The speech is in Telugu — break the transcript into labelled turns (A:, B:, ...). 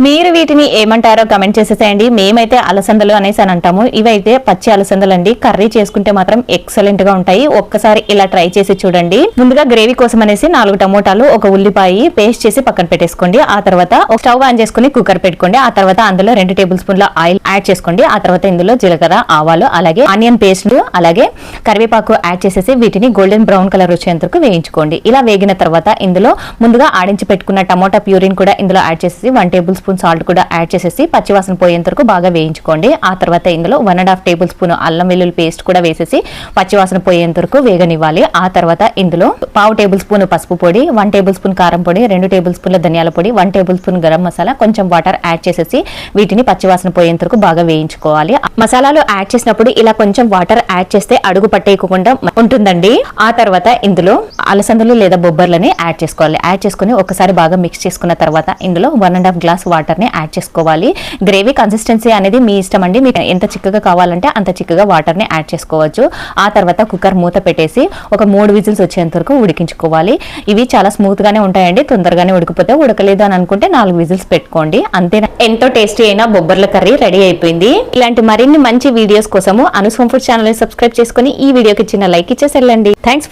A: మీరు వీటిని ఏమంటారో కమెంట్ చేసేసేయండి. మేమైతే అలసందలు అనేసి అని అంటాము. ఇవైతే పచ్చి అలసందలు అండి. కర్రీ చేసుకుంటే మాత్రం ఎక్సలెంట్ గా ఉంటాయి. ఒక్కసారి ఇలా ట్రై చేసి చూడండి. ముందుగా గ్రేవీ కోసం అనేసి 4 టమోటాలు, 1 ఉల్లిపాయ పేస్ట్ చేసి పక్కన పెట్టేసుకోండి. ఆ తర్వాత ఒక స్టవ్ ఆన్ చేసుకుని కుక్కర్ పెట్టుకోండి. ఆ తర్వాత అందులో 2 టేబుల్ స్పూన్ల ఆయిల్ యాడ్ చేసుకోండి. ఆ తర్వాత ఇందులో జీలకర్ర, ఆవాలు, అలాగే ఆనియన్ పేస్ట్, అలాగే కరివేపాకు యాడ్ చేసేసి వీటిని గోల్డెన్ బ్రౌన్ కలర్ వచ్చేంత వరకు వేయించుకోండి. ఇలా వేగిన తర్వాత ఇందులో ముందుగా ఆడించి పెట్టుకున్న టమోటా ప్యూరిన్ కూడా ఇందులో యాడ్ చేసేసి 1 టేబుల్ స్పూన్ సాల్ట్ కూడా యాడ్ చేసేసి పచ్చివాసన పోయేంత వరకు బాగా వేయించుకోండి. ఆ తర్వాత ఇందులో 1.5 టేబుల్ స్పూన్ అల్లం వెల్లుల్లి పేస్ట్ కూడా వేసేసి పచ్చివాసన పోయేంత వరకు వేగనివ్వాలి. ఆ తర్వాత ఇందులో 1/2 టేబుల్ స్పూన్ పసుపు పొడి, 1 టేబుల్ స్పూన్ కారం పొడి, 2 టేబుల్ స్పూన్ల ధనియాల పొడి, 1 టేబుల్ స్పూన్ గరం మసాలా, కొంచెం వాటర్ యాడ్ చేసేసి వీటిని పచ్చివాసన పోయేంత వరకు బాగా వేయించుకోవాలి. మసాలాలు యాడ్ చేసినప్పుడు ఇలా కొంచెం వాటర్ యాడ్ చేస్తే అడుగు పట్టేయకుండా ఉంటుందండి. ఆ తర్వాత ఇందులో అలసందలు లేదా బొబ్బర్లని యాడ్ చేసుకోవాలి. యాడ్ చేసుకుని ఒకసారి బాగా మిక్స్ చేసుకున్న తర్వాత ఇందులో 1.5 గ్లాస్ వాటర్ ని యాడ్ చేసుకోవాలి. గ్రేవీ కన్సిస్టెన్సీ అనేది మీ ఇష్టం అండి. మీకు ఎంత చిక్కగా కావాలంటే అంత చిక్కగా వాటర్ ని యాడ్ చేసుకోవచ్చు. ఆ తర్వాత కుక్కర్ మూత పెట్టేసి ఒక 3 విజిల్స్ వచ్చేంత వరకు ఉడికించుకోవాలి. ఇవి చాలా స్మూత్ గానే ఉంటాయండి. తొందరగానే ఉడికిపోతే, ఉడకలేదు అని అనుకుంటే 4 విజిల్స్ పెట్టుకోండి. అంతే, ఎంతో టేస్టీ అయిన బొబ్బర్ల కర్రీ రెడీ అయిపోయింది. ఇలాంటి మరిన్ని మంచి వీడియోస్ కోసము అనూస్ హోమ్ ఫుడ్ ఛానల్ ని సబ్స్క్రైబ్ చేసుకుని ఈ వీడియోకి చిన్న లైక్ ఇచ్చేసి వెళ్ళండి. Thanks for